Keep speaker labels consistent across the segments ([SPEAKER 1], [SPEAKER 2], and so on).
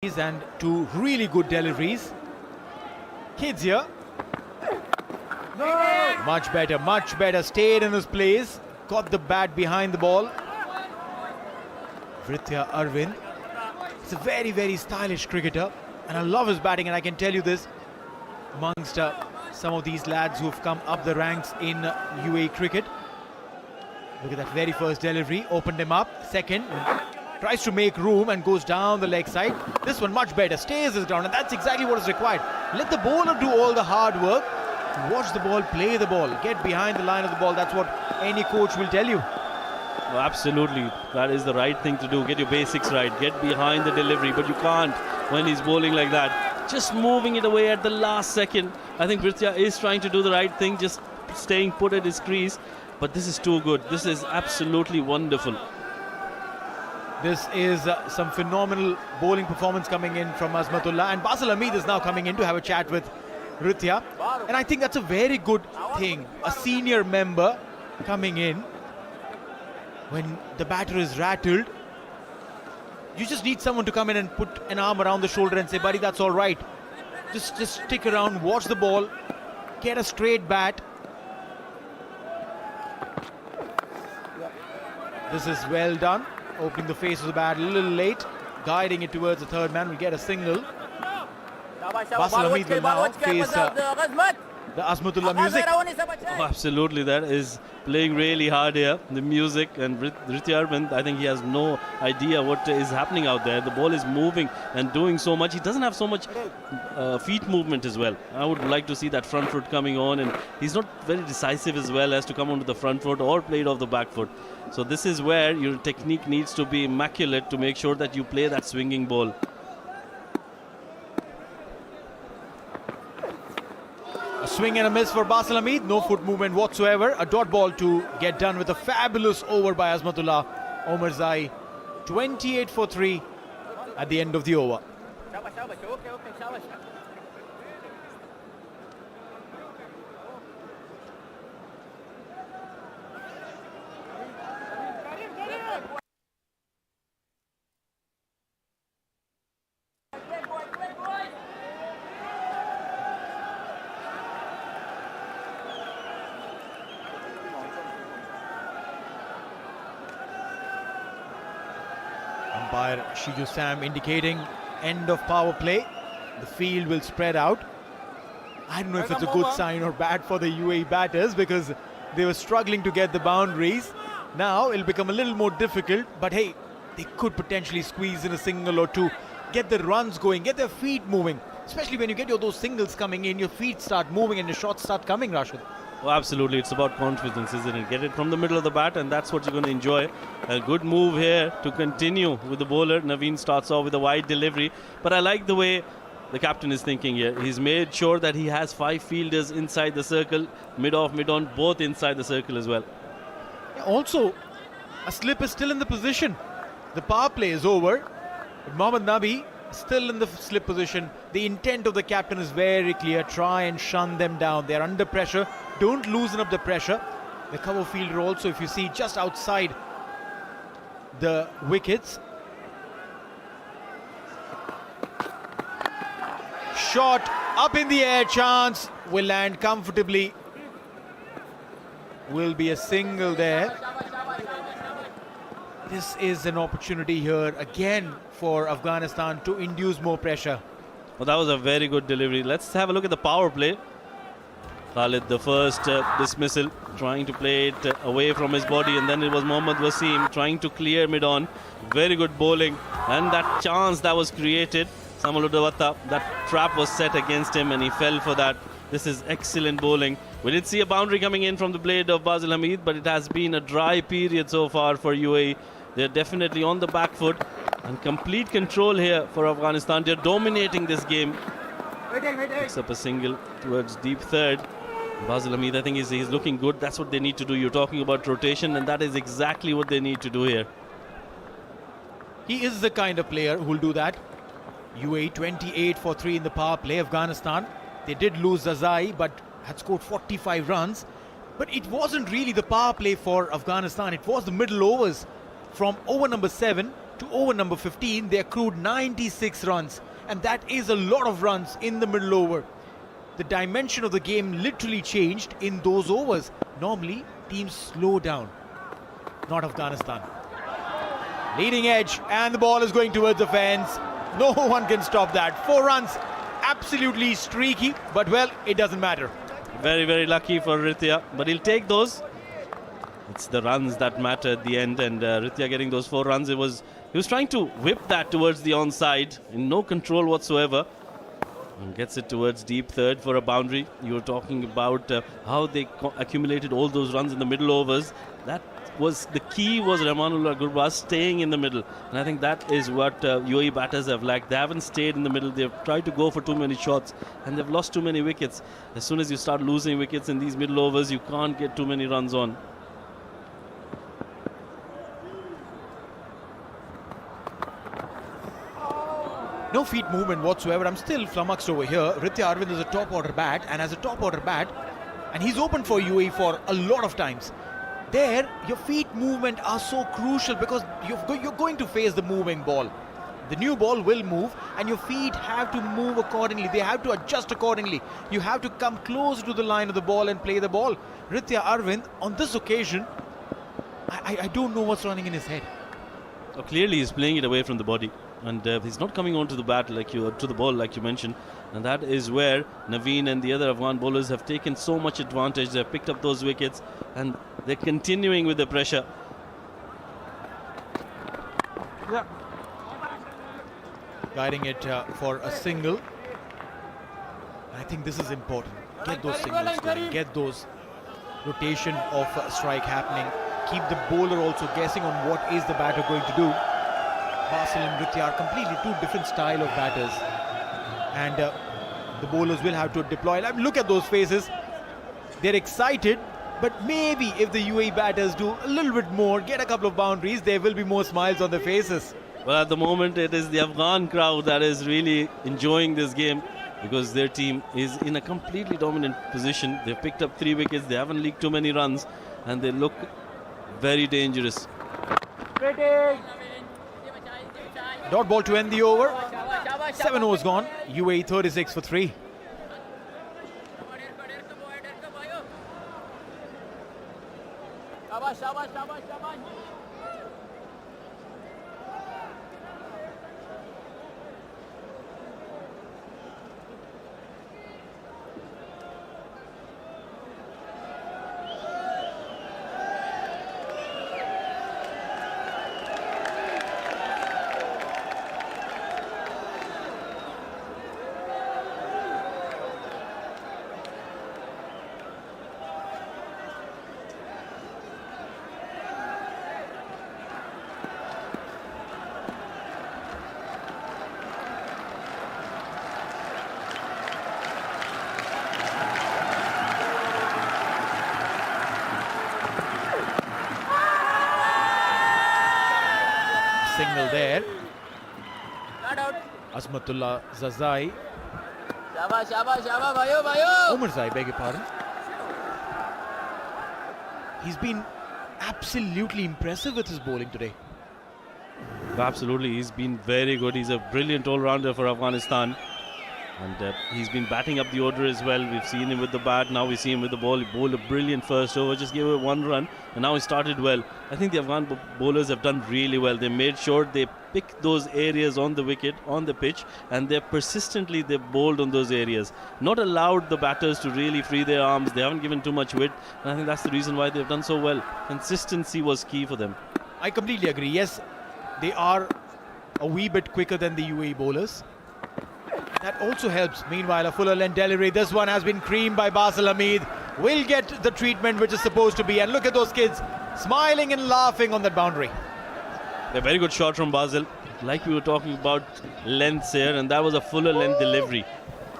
[SPEAKER 1] and two really good deliveries. Kids here. Much better. Stayed in his place. Got the bat behind the ball. Vrithya Arvind. He's a very stylish cricketer. And I love his batting, and I can tell you this. Amongst some of these lads who've come up the ranks in UAE cricket. Look at that very first delivery. Opened him up. Second. Tries to make room and goes down the leg side. This one much better. Stays his ground, and that's exactly what is required. Let the bowler do all the hard work. Watch the ball, play the ball, get behind the line of the ball. That's what any coach will tell you.
[SPEAKER 2] Well, absolutely. That is the right thing to do. Get your basics right. Get behind the delivery, but you can't when he's bowling like that. Just moving it away at the last second. I think Vrithya is trying to do the right thing, just staying put at his crease. But this is too good. This is absolutely wonderful.
[SPEAKER 1] This is some phenomenal bowling performance coming in from Azmatullah, and Bazar is now coming in to have a chat with Vrithya, and I think that's a very good thing. A senior member coming in when the batter is rattled. You just need someone to come in and put an arm around the shoulder and say, buddy, that's all right. Just stick around, watch the ball, get a straight bat. This is well done. Opening the face of the bat a little late, guiding it towards the third man. Will get a single. Bazar will now face the Azmatullah music.
[SPEAKER 2] Oh, absolutely, that is playing really hard here. The music, and Vrithya Arvind, I think he has no idea what is happening out there. The ball is moving and doing so much. He doesn't have so much feet movement as well. I would like to see that front foot coming on, and he's not very decisive as well as to come onto the front foot or play it off the back foot. So this is where your technique needs to be immaculate to make sure that you play that swinging ball.
[SPEAKER 1] A swing and a miss for Bazar. No foot movement whatsoever. A dot ball to get done with a fabulous over by Azmatullah Omarzai. 28 for 3 at the end of the over. Umpire Shiju Sam indicating end of power play. The field will spread out. I don't know if it's a good sign or bad for the UAE batters, because they were struggling to get the boundaries. Now it'll become a little more difficult, but hey, they could potentially squeeze in a single or two, get the runs going, get their feet moving. Especially when you get those singles coming in, your feet start moving and your shots start coming, Rashid.
[SPEAKER 2] Oh, absolutely. It's about confidence, isn't it? Get it from the middle of the bat, and that's what you're going to enjoy. A good move here to continue with the bowler. Naveen starts off with a wide delivery, but I like the way the captain is thinking here. He's made sure that he has 5 fielders inside the circle, mid-off, mid-on, both inside the circle as well.
[SPEAKER 1] Also, a slip is still in the position. The power play is over, but Mohammad Nabi still in the slip position. The intent of the captain is very clear. Try and shun them down. They're under pressure. Don't loosen up the pressure. The cover fielder also, if you see, just outside the wickets. Shot up in the air, chance, will land comfortably. Will be a single there. This is an opportunity here again for Afghanistan to induce more pressure.
[SPEAKER 2] Well, that was a very good delivery. Let's have a look at the power play. Khalid, the first dismissal, trying to play it away from his body, and then it was Mohammad Wasim trying to clear mid-on. Very good bowling, and that chance that was created, Samaludawata, that trap was set against him and he fell for that. This is excellent bowling. We did see a boundary coming in from the blade of Bazar, but it has been a dry period so far for UAE. They're definitely on the back foot, and complete control here for Afghanistan. They're dominating this game. Picks up a single towards deep third. Bazar, I think he's looking good. That's what they need to do. You're talking about rotation, and that is exactly what they need to do here.
[SPEAKER 1] He is the kind of player who'll do that. UAE 28 for 3 in the power play. Afghanistan, they did lose Zazai, but had scored 45 runs. But it wasn't really the power play for Afghanistan. It was the middle overs from over number 7 to over number 15, they accrued 96 runs. And that is a lot of runs in the middle over. The dimension of the game literally changed in those overs. Normally, teams slow down. Not Afghanistan. Leading edge, and the ball is going towards the fence. No one can stop that. 4 runs, absolutely streaky, but well, it doesn't matter.
[SPEAKER 2] Very, very lucky for Ritya, but he'll take those. It's the runs that matter at the end, and Ritya getting those 4 runs. He was trying to whip that towards the onside, in no control whatsoever. And gets it towards deep third for a boundary. You were talking about how they accumulated all those runs in the middle overs. That was the key, was Rahmanullah Gurbaz staying in the middle. And I think that is what UAE batters have lacked. They haven't stayed in the middle. They've tried to go for too many shots and they've lost too many wickets. As soon as you start losing wickets in these middle overs, you can't get too many runs on.
[SPEAKER 1] No feet movement whatsoever. I'm still flummoxed over here. Ritya Arvind is a top order bat, and as a top order bat, and he's open for UAE for a lot of times. There, your feet movement are so crucial because you're going to face the moving ball. The new ball will move, and your feet have to move accordingly. They have to adjust accordingly. You have to come close to the line of the ball and play the ball. Ritya Arvind, on this occasion, I don't know what's running in his head.
[SPEAKER 2] So clearly, he's playing it away from the body. And he's not coming onto the bat to the ball like you mentioned, and that is where Naveen and the other Afghan bowlers have taken so much advantage. They've picked up those wickets and they're continuing with the pressure.
[SPEAKER 1] Yeah. Guiding it for a single. I think this is important. Get those singles going, get those rotation of strike happening. Keep the bowler also guessing on what is the batter going to do. Basil and Ritya are completely 2 different style of batters, and the bowlers will have to deploy. Look at those faces. They're excited, but maybe if the UAE batters do a little bit more, get a couple of boundaries, there will be more smiles on their faces.
[SPEAKER 2] Well, at the moment it is the Afghan crowd that is really enjoying this game because their team is in a completely dominant position. They've picked up 3 wickets, they haven't leaked too many runs, and they look very dangerous.
[SPEAKER 1] Dot ball to end the over. 7 overs gone. UAE 36 for 3. Signal there. Asmatullah Zazai. Umar Zai, beg your pardon. He's been absolutely impressive with his bowling today.
[SPEAKER 2] Absolutely, he's been very good. He's a brilliant all-rounder for Afghanistan. And he's been batting up the order as well. We've seen him with the bat, now we see him with the ball. He bowled a brilliant first over, just gave it 1 run, and now he started well. I think the Afghan bowlers have done really well. They made sure they picked those areas on the wicket, on the pitch, and they've bowled on those areas. Not allowed the batters to really free their arms. They haven't given too much width, and I think that's the reason why they've done so well. Consistency was key for them.
[SPEAKER 1] I completely agree. Yes, they are a wee bit quicker than the UAE bowlers. That also helps. Meanwhile, a fuller length delivery. This one has been creamed by Basil Hamid. Will get the treatment which is supposed to be. And look at those kids smiling and laughing on that boundary.
[SPEAKER 2] A very good shot from Basil. Like we were talking about lengths here, and that was a fuller length delivery.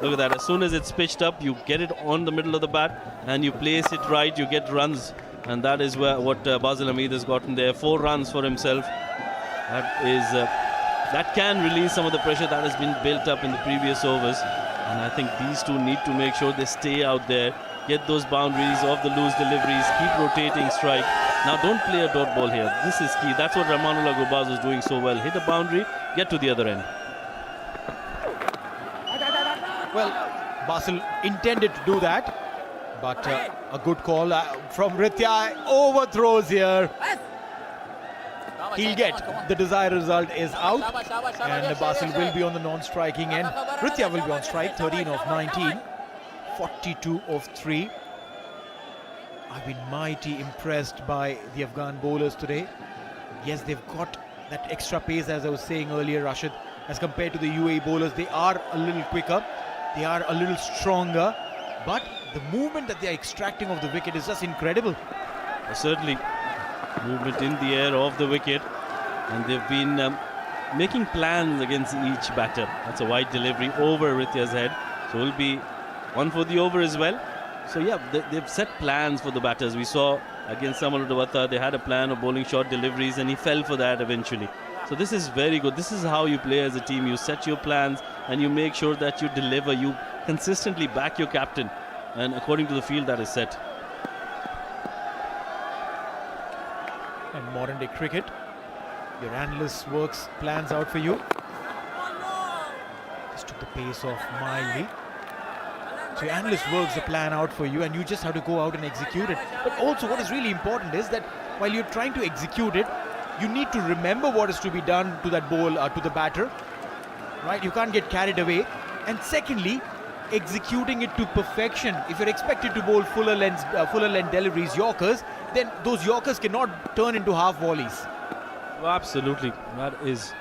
[SPEAKER 2] Look at that. As soon as it's pitched up, you get it on the middle of the bat and you place it right, you get runs. And that is what Basil Hamid has gotten there. 4 runs for himself. That can release some of the pressure that has been built up in the previous overs. And I think these two need to make sure they stay out there, get those boundaries of the loose deliveries, keep rotating strike. Now don't play a dot ball here. This is key. That's what Rahmanullah Gurbaz was doing so well. Hit a boundary, get to the other end.
[SPEAKER 1] Well, Basel intended to do that, but a good call from Ritya. Overthrows here. He'll get the desired result is out, and Basel will be on the non-striking end. Ritya will be on strike, 13 of 19, 42 of 3. I've been mighty impressed by the Afghan bowlers today. Yes, they've got that extra pace, as I was saying earlier, Rashid, as compared to the UAE bowlers. They are a little quicker, they are a little stronger, but the movement that they're extracting of the wicket is just incredible.
[SPEAKER 2] Certainly, movement in the air of the wicket, and they've been making plans against each batter. That's a wide delivery over Ritya's head, so will be one for the over as well. So yeah, they've set plans for the batters. We saw against Samaluddawata, they had a plan of bowling short deliveries, and he fell for that eventually. So this is very good. This is how you play as a team. You set your plans and you make sure that you deliver. You consistently back your captain, and according to the field that is set.
[SPEAKER 1] And modern day cricket, your analyst works plans out for you. Just took the pace off mildly. So your analyst works the plan out for you, and you just have to go out and execute it. But also what is really important is that while you're trying to execute it, you need to remember what is to be done to that ball, to the batter, right? You can't get carried away. And secondly, executing it to perfection. If you're expected to bowl fuller length deliveries, Yorkers, then those Yorkers cannot turn into half volleys.
[SPEAKER 2] Well, absolutely, that is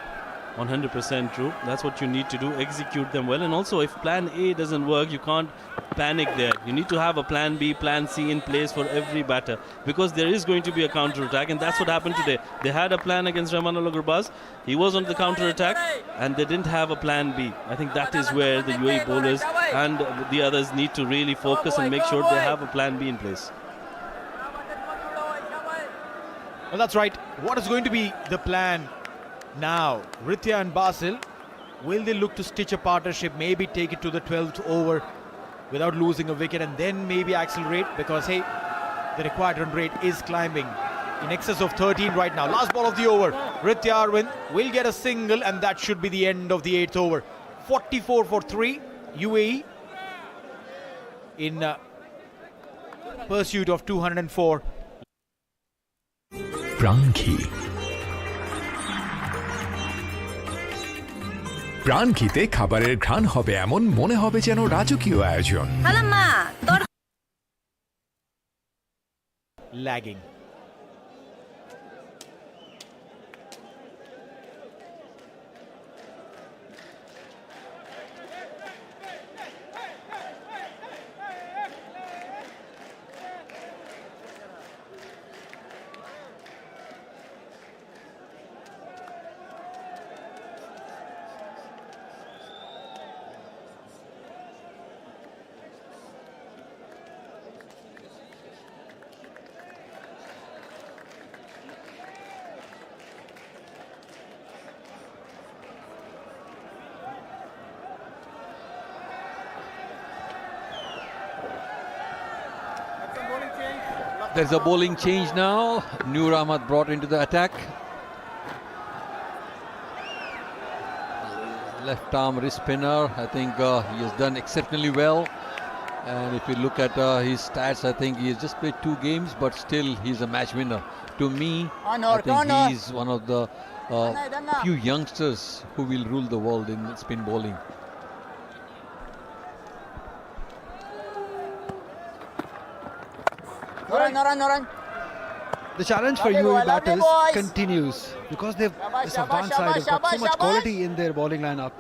[SPEAKER 2] 100% true. That's what you need to do, execute them well. And also, if plan A doesn't work, you can't panic there. You need to have a plan B, plan C in place for every batter, because there is going to be a counter attack, and that's what happened today. They had a plan against Rahmanullah Gurbaz. He was on the counter attack, and they didn't have a plan B. I think that is where the UAE bowlers and the others need to really focus and make sure they have a plan B in place.
[SPEAKER 1] Well, that's right. What is going to be the plan now? Ritya and Basel, will they look to stitch a partnership, maybe take it to the 12th over without losing a wicket, and then maybe accelerate? Because hey, the required run rate is climbing in excess of 13 right now. Last ball of the over, Ritya Arvind will get a single, and that should be the end of the 8th over. 44 for 3, UAE in pursuit of 204.
[SPEAKER 3] প্রাণ ঘিতে খাবারের ঘ্রাণ হবে এমন মনে হবে যেন রাজকীয় আয়োজন।
[SPEAKER 1] Lagging.
[SPEAKER 4] There's a bowling change now. Noor Ahmad brought into the attack. Left arm wrist spinner. I think he has done exceptionally well. And if you look at his stats, I think he has just played 2 games, but still he's a match winner. To me, I think he's one of the few youngsters who will rule the world in spin bowling.
[SPEAKER 5] The challenge for UAE batters continues because this Afghan side have got so much quality in their bowling lineup,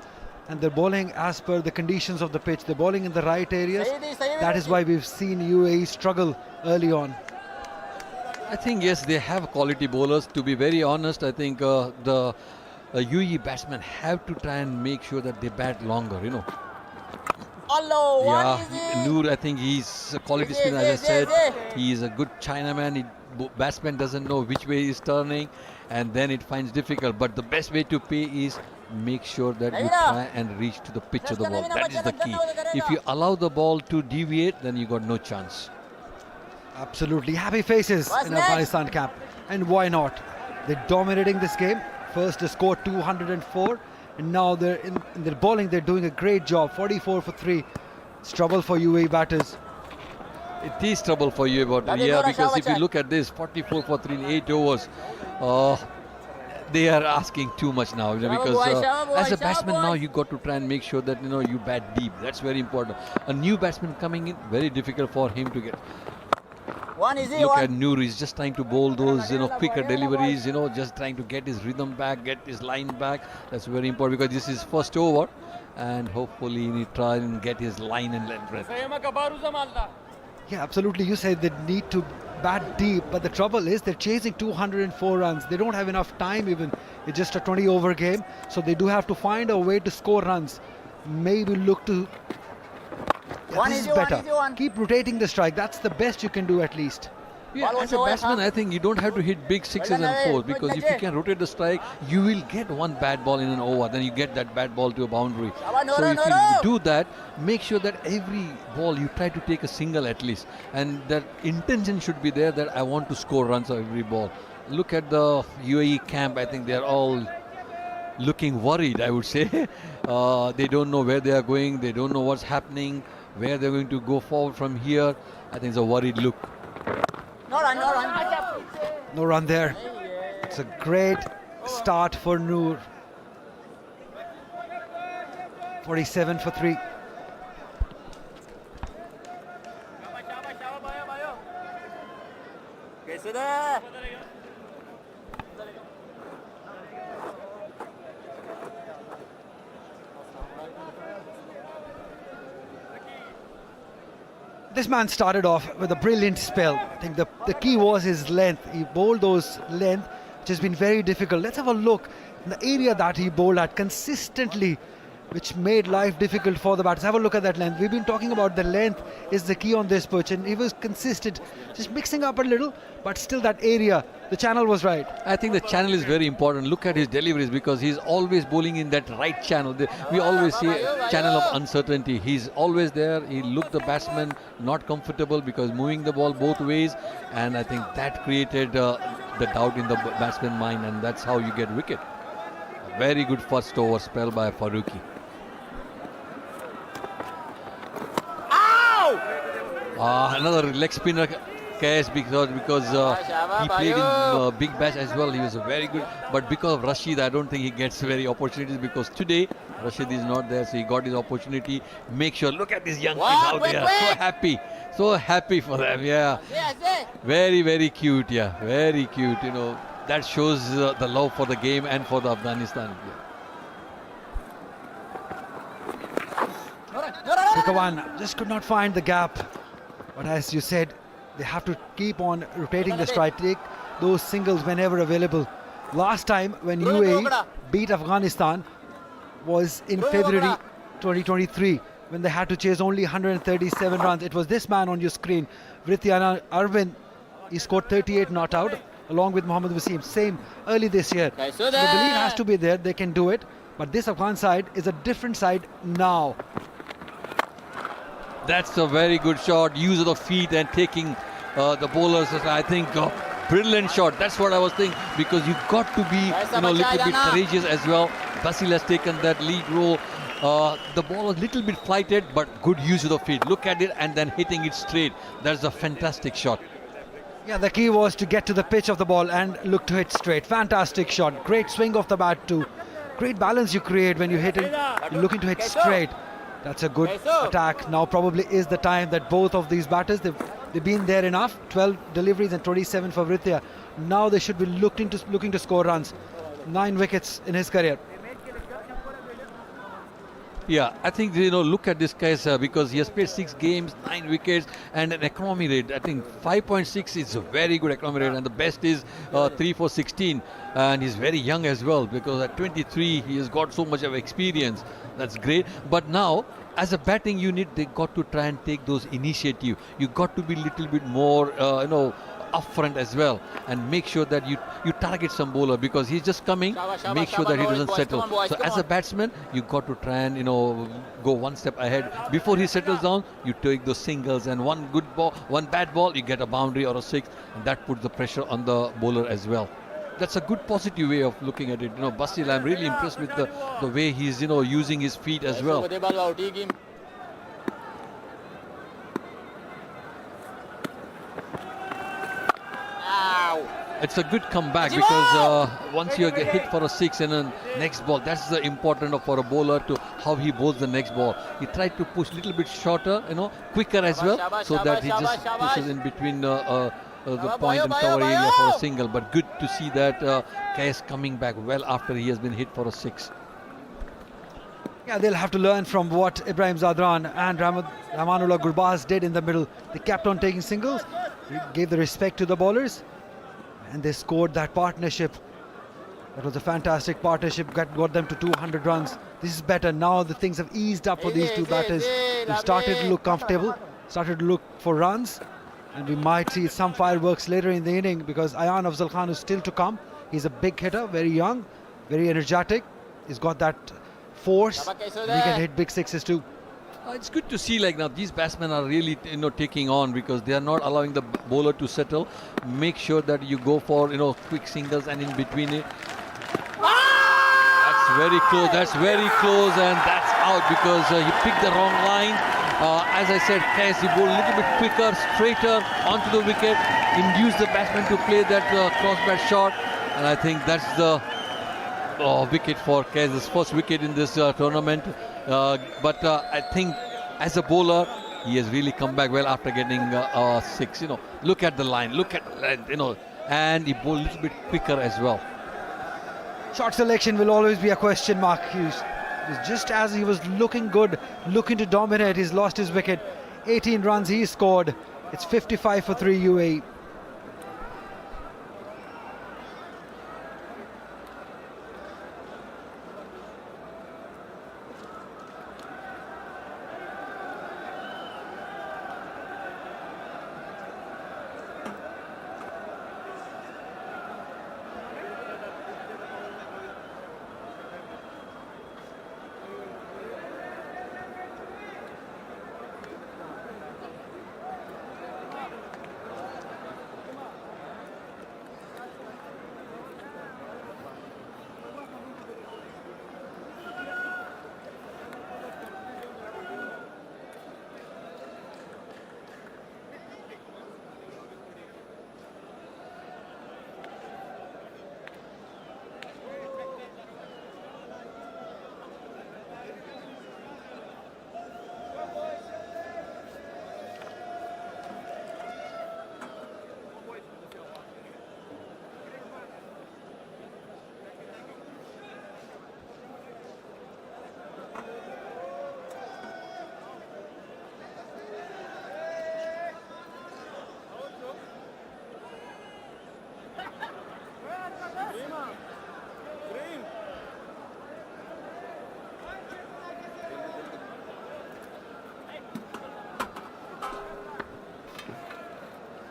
[SPEAKER 5] and they're bowling as per the conditions of the pitch. They're bowling in the right areas. That is why we've seen UAE struggle early on.
[SPEAKER 4] I think yes, they have quality bowlers. To be very honest, I think the UAE batsmen have to try and make sure that they bat longer, you know. Yeah, Noor, I think he's a quality spinner, as I said. He is a good Chinaman. Batsman doesn't know which way he's turning, and then it finds difficult. But the best way to play is make sure that you try and reach to the pitch of the ball. That is the key. If you allow the ball to deviate, then you got no chance.
[SPEAKER 5] Absolutely happy faces in Afghanistan camp. And why not? They're dominating this game. First they scored 204 and now they're in their bowling, they're doing a great job. 44 for 3. It's trouble for UAE batters.
[SPEAKER 4] It is trouble for you, but yeah, because if you look at this, 44 for 3 in 8 overs, they are asking too much now, because as a batsman now you got to try and make sure that you bat deep. That's very important. A new batsman coming in, very difficult for him to get. Look at Noor, he's just trying to bowl those quicker deliveries, just trying to get his rhythm back, get his line back. That's very important because this is first over, and hopefully he try and get his line and length breadth.
[SPEAKER 5] Yeah, absolutely. You said they need to bat deep, but the trouble is they're chasing 204 runs. They don't have enough time even. It's just a 20 over game, so they do have to find a way to score runs. Maybe look to... Yeah, this is better. Keep rotating the strike. That's the best you can do at least.
[SPEAKER 4] Yeah, as a batsman, I think you don't have to hit big sixes and fours, because if you can rotate the strike, you will get one bad ball in an over. Then you get that bad ball to a boundary. So if you do that, make sure that every ball you try to take a single at least. And that intention should be there that I want to score runs on every ball. Look at the UAE camp. I think they're all looking worried, I would say. They don't know where they are going. They don't know what's happening, where they're going to go forward from here. I think it's a worried look.
[SPEAKER 5] No run. No run there. It's a great start for Noor. 47 for 3. This man started off with a brilliant spell. I think the key was his length. He bowled those length, which has been very difficult. Let's have a look in the area that he bowled at consistently, which made life difficult for the batters. Have a look at that length. We've been talking about the length is the key on this pitch, and he was consistent, just mixing up a little, but still that area, the channel was right.
[SPEAKER 4] I think the channel is very important. Look at his deliveries, because he's always bowling in that right channel. We always say channel of uncertainty. He's always there. He looked the batsman not comfortable because moving the ball both ways, and I think that created the doubt in the batsman's mind, and that's how you get wicket. A very good first over spell by Farooqi. Another leg spinner case because he played in big bash as well. He was very good, but because of Rashid, I don't think he gets very opportunities, because today Rashid is not there, so he got his opportunity. Make sure, look at these young kids out there, so happy for them. Yeah, very, very cute. Yeah, very cute. That shows the love for the game and for the Afghanistan.
[SPEAKER 5] Kawan just could not find the gap. But as you said, they have to keep on rotating the strike, take those singles whenever available. Last time when UAE beat Afghanistan was in February 2023, when they had to chase only 137 runs. It was this man on your screen, Vrityana Arvind. He scored 38 not out, along with Mohammad Wasim. Same early this year. So the belief has to be there, they can do it. But this Afghan side is a different side now.
[SPEAKER 4] That's a very good shot. Use of the feet and taking the bowlers. I think brilliant shot. That's what I was thinking, because you've got to be a little bit courageous as well. Basil has taken that lead role. The ball was a little bit flighted, but good use of the feet. Look at it and then hitting it straight. That's a fantastic shot.
[SPEAKER 5] Yeah, the key was to get to the pitch of the ball and look to hit straight. Fantastic shot. Great swing of the bat too. Great balance you create when you hit it. You're looking to hit straight. That's a good attack. Now probably is the time that both of these batters, they've been there enough. 12 deliveries and 27 for Vrithya. Now they should be looking to score runs. 9 wickets in his career.
[SPEAKER 4] Yeah, I think, look at this guy, because he has played 6 games, 9 wickets, and an economy rate. I think 5.6 is a very good economy rate, and the best is 3 for 16. And he's very young as well, because at 23, he has got so much of experience. That's great. But now, as a batting unit, they got to try and take those initiative. You got to be a little bit more, up front as well, and make sure that you target some bowler, because he's just coming. Make sure that he doesn't settle. So as a batsman, you got to try and go one step ahead before he settles down. You take those singles, and one good ball, one bad ball, you get a boundary or a six, and that puts the pressure on the bowler as well. That's a good positive way of looking at it. Basil, I'm really impressed with the way he's using his feet as well. It's a good comeback, because once you get hit for a six and then next ball, that's the important for a bowler, to how he bowls the next ball. He tried to push a little bit shorter, quicker as well, so that he just pushes in between the point and cover area for a single. But good to see that KS coming back well after he has been hit for a six.
[SPEAKER 5] Yeah, they'll have to learn from what Ibrahim Zadran and Ramanullah Gurbaz did in the middle. They kept on taking singles, they gave the respect to the bowlers, and they scored that partnership. That was a fantastic partnership, got them to 200 runs. This is better. Now the things have eased up for these two batters. They've started to look comfortable, started to look for runs, and we might see some fireworks later in the inning, because Ayan Afzal Khan is still to come. He's a big hitter, very young, very energetic. He's got that force, and he can hit big sixes too.
[SPEAKER 4] It's good to see, like, now these batsmen are really taking on, because they are not allowing the bowler to settle. Make sure that you go for quick singles and in between it. That's very close, and that's out, because he picked the wrong line. As I said, KS, he bowled a little bit quicker, straighter onto the wicket, induced the batsman to play that cross-bat shot, and I think that's the wicket for KS, his first wicket in this tournament. But I think as a bowler, he has really come back well after getting a six. Look at the line, and he bowled a little bit quicker as well.
[SPEAKER 5] Shot selection will always be a question mark. Just as he was looking good, looking to dominate, he's lost his wicket. 18 runs he scored. It's 55 for 3 UAE.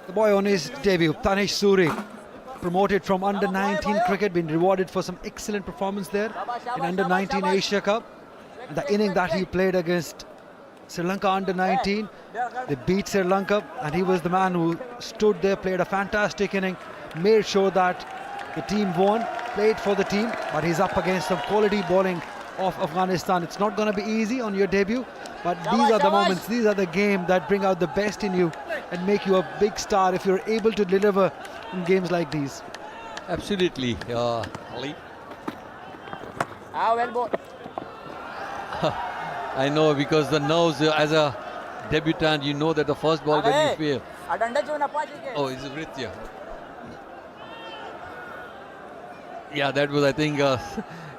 [SPEAKER 5] The boy on his debut, Tanish Suri, promoted from under-19 cricket, been rewarded for some excellent performance there in under-19 Asia Cup. And the inning that he played against Sri Lanka under-19, they beat Sri Lanka, and he was the man who stood there, played a fantastic inning, made sure that the team won, played for the team, but he's up against some quality bowling of Afghanistan. It's not going to be easy on your debut, but these are the moments, these are the games that bring out the best in you and make you a big star if you're able to deliver in games like these.
[SPEAKER 4] Absolutely, Ali. I know, because the nose, as a debutant, you know that the first ball when you fail. Oh, it's a Vritya. Yeah, that was, I think,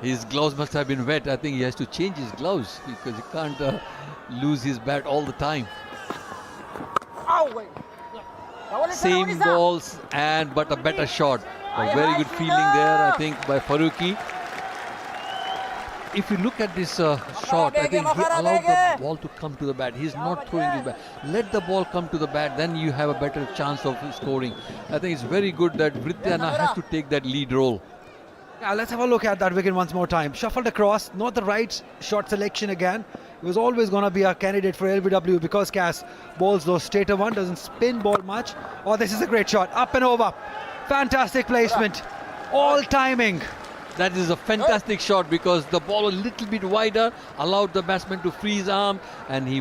[SPEAKER 4] his gloves must have been wet. I think he has to change his gloves, because he can't lose his bat all the time. Same balls, but a better shot. A very good feeling there, I think, by Farooqi. if you look at this shot, I think he allowed the ball to come to the bat. He's not throwing his bat. Let the ball come to the bat, then you have a better chance of scoring. I think it's very good that Vritya now has to take that lead role.
[SPEAKER 5] Now let's have a look at that wicket once more time. Shuffled across, not the right shot selection again. It was always going to be a candidate for LBW because Cass bowls those straighter one, doesn't spin ball much. Oh, this is a great shot, up and over. Fantastic placement, all timing.
[SPEAKER 4] That is a fantastic shot because the ball was a little bit wider, allowed the batsman to free his arm, and he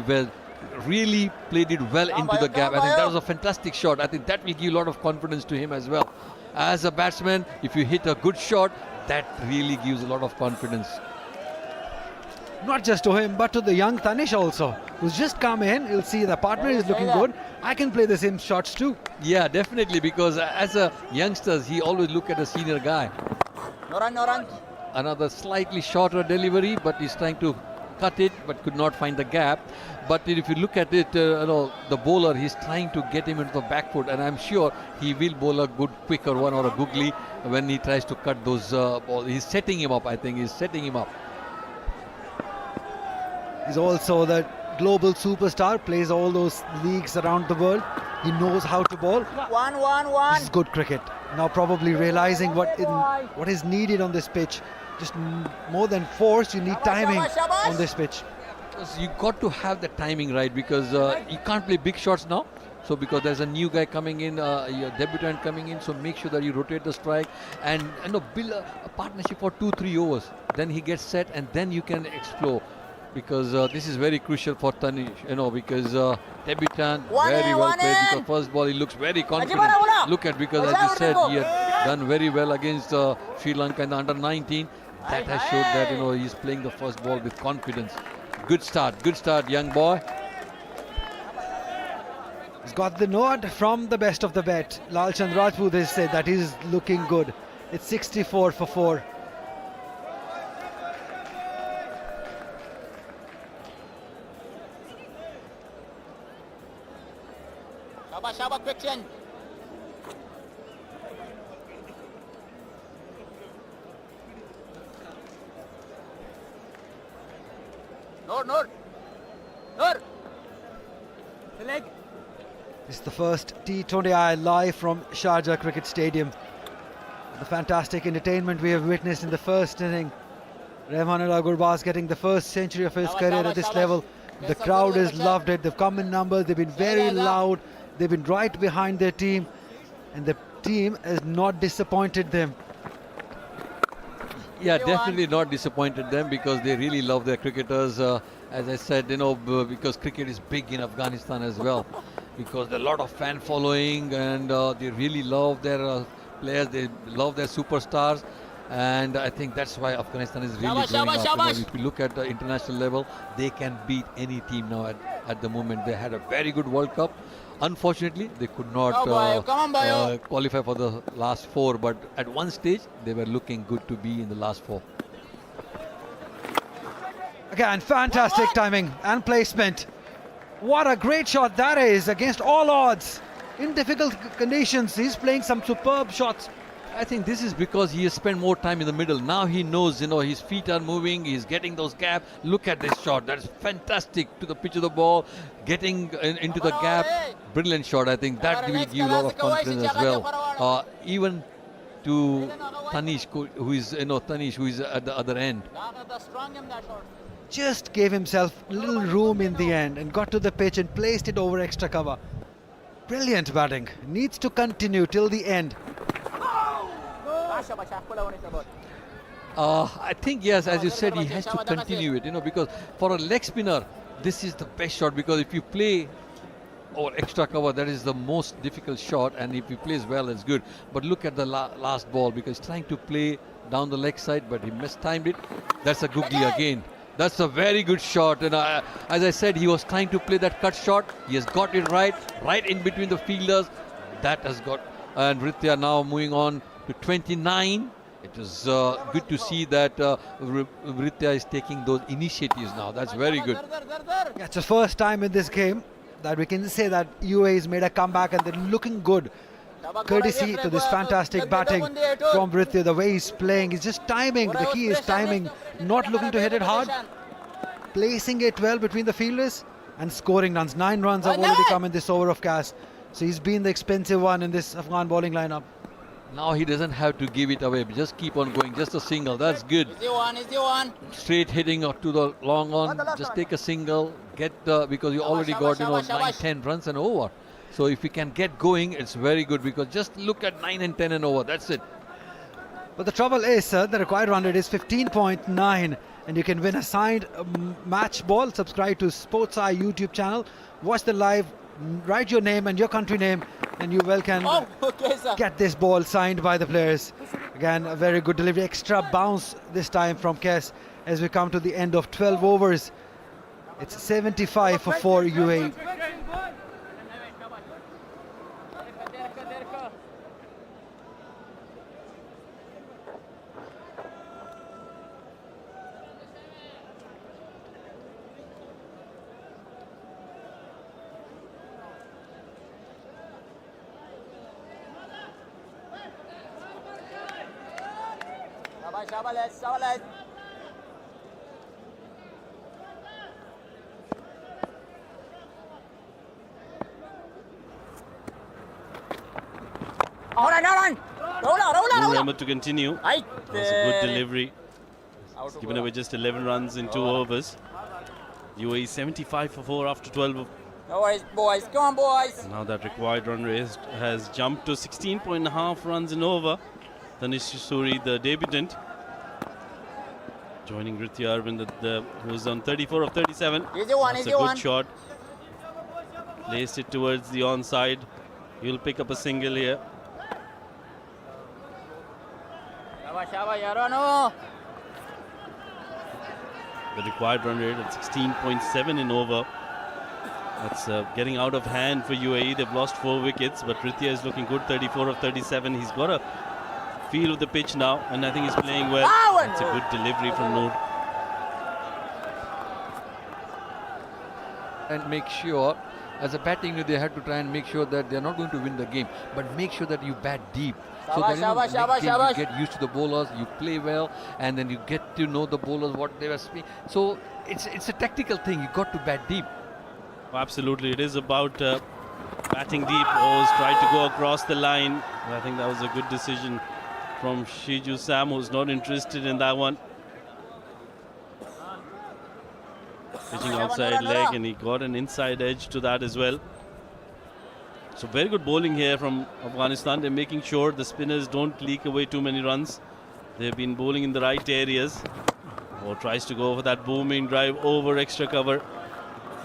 [SPEAKER 4] really played it well into the gap. I think that was a fantastic shot. I think that will give a lot of confidence to him as well. As a batsman, if you hit a good shot, that really gives a lot of confidence.
[SPEAKER 5] Not just to him, but to the young Tanish also, who's just come in. You'll see the partner is looking good. I can play the same shots too.
[SPEAKER 4] Yeah, definitely, because as a youngsters, he always look at a senior guy.
[SPEAKER 6] No run.
[SPEAKER 4] Another slightly shorter delivery, but he's trying to cut it, but could not find the gap. But if you look at it, the bowler, he's trying to get him into the back foot, and I'm sure he will bowl a good quicker one or a googly when he tries to cut those balls. He's setting him up, I think. He's setting him up.
[SPEAKER 5] He's also the global superstar, plays all those leagues around the world. He knows how to bowl.
[SPEAKER 6] One.
[SPEAKER 5] This is good cricket. Now probably realizing what is needed on this pitch. Just more than force, you need timing on this pitch.
[SPEAKER 4] You got to have the timing right, because you can't play big shots now. So because there's a new guy coming in, your debutant coming in, so make sure that you rotate the strike and build a partnership for 2-3 overs. Then he gets set and then you can explore. Because this is very crucial for Tanish, because debutant, very well played. Because first ball, he looks very confident. Look at, because as you said, he had done very well against Sri Lanka in the under-19. That has showed that, he's playing the first ball with confidence. Good start, young boy.
[SPEAKER 5] He's got the nod from the best of the bet. Lalchand Rajput has said that he's looking good. It's 64 for 4.
[SPEAKER 6] Shabba, quick change. Nur. The leg.
[SPEAKER 5] It's the first T20I live from Sharjah Cricket Stadium. The fantastic entertainment we have witnessed in the first inning. Rahmanullah Gurbaz getting the first century of his career at this level. The crowd has loved it. They've come in numbers. They've been very loud. They've been right behind their team, and the team has not disappointed them.
[SPEAKER 4] Yeah, definitely not disappointed them, because they really love their cricketers. As I said, because cricket is big in Afghanistan as well, because there's a lot of fan following, and they really love their players. They love their superstars, and I think that's why Afghanistan is really growing up. If you look at the international level, they can beat any team now at the moment. They had a very good World Cup. Unfortunately, they could not qualify for the last 4, but at one stage, they were looking good to be in the last 4.
[SPEAKER 5] Again, fantastic timing and placement. What a great shot that is against all odds. In difficult conditions, he's playing some superb shots.
[SPEAKER 4] I think this is because he has spent more time in the middle. Now he knows, his feet are moving, he's getting those gaps. Look at this shot, that's fantastic, to the pitch of the ball, getting into the gap. Brilliant shot. I think that will give a lot of confidence as well. Even to Tanish, who is at the other end.
[SPEAKER 5] Just gave himself a little room in the end and got to the pitch and placed it over extra cover. Brilliant batting. Needs to continue till the end.
[SPEAKER 4] I think, yes, as you said, he has to continue it, because for a leg spinner, this is the best shot, because if you play over extra cover, that is the most difficult shot, and if he plays well, it's good. But look at the last ball, because he's trying to play down the leg side, but he mistimed it. That's a googly again. That's a very good shot, and as I said, he was trying to play that cut shot. He has got it right in between the fielders. That has got, and Vritya now moving on to 29. It is good to see that Vritya is taking those initiatives now. That's very good.
[SPEAKER 5] Yeah, it's the first time in this game that we can say that UAE has made a comeback and they're looking good. courtesy to this fantastic batting from Britya. The way he's playing is just timing. The key is timing, not looking to hit it hard, placing it well between the fielders and scoring runs. 9 runs have already come in this over of Cas. So he's been the expensive one in this Afghan bowling lineup.
[SPEAKER 4] Now he doesn't have to give it away. Just keep on going. Just a single. That's good.
[SPEAKER 6] Easy one.
[SPEAKER 4] Straight hitting or to the long on. Just take a single. Get the, because you already got 9-10 runs and over. So if you can get going, it's very good, because just look at 9 and 10 and over. That's it.
[SPEAKER 5] But the trouble is, sir, the required run rate is 15.9, and you can win a signed match ball. Subscribe to Sports Eye YouTube channel. Watch the live. Write your name and your country name, and you can get this ball signed by the players. Again, a very good delivery. Extra bounce this time from Kes as we come to the end of 12 overs. It's 75 for 4 UAE.
[SPEAKER 6] Shabash.
[SPEAKER 2] Remember to continue. That was a good delivery. He's given away just 11 runs in 2 overs. UAE 75 for 4 after 12.
[SPEAKER 6] No worries, boys. Come on, boys.
[SPEAKER 2] Now that required run rate has jumped to 16.5 runs in over. Tanish Suri, the debutant, joining Ritya Arvind, who's on 34 of 37.
[SPEAKER 6] Easy one,
[SPEAKER 2] That's
[SPEAKER 6] easy
[SPEAKER 2] a good
[SPEAKER 6] one.
[SPEAKER 2] shot. Placed it towards the onside. He'll pick up a single here.
[SPEAKER 6] Shabash, Yarano.
[SPEAKER 2] The required run rate at 16.7 in over. That's getting out of hand for UAE. They've lost 4 wickets, but Ritya is looking good, 34 of 37. He's got a feel of the pitch now, and I think he's playing well. It's a good delivery from Noor.
[SPEAKER 4] And make sure, as a batting, they have to try and make sure that they're not going to win the game, but make sure that you bat deep. So that next game you get used to the bowlers, you play well, and then you get to know the bowlers, what they are speaking. So it's a tactical thing. You got to bat deep.
[SPEAKER 2] Absolutely, it is about batting deep. O's tried to go across the line. I think that was a good decision from Shiju Sam, who's not interested in that one. Pitching outside leg, and he got an inside edge to that as well. So very good bowling here from Afghanistan. They're making sure the spinners don't leak away too many runs. They've been bowling in the right areas. Or tries to go for that booming drive over extra cover.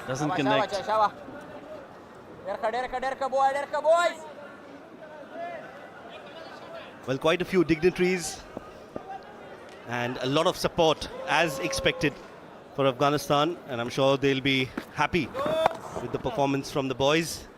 [SPEAKER 2] Doesn't connect.
[SPEAKER 6] Boys.
[SPEAKER 7] Well, quite a few dignitaries and a lot of support as expected for Afghanistan, and I'm sure they'll be happy with the performance from the boys.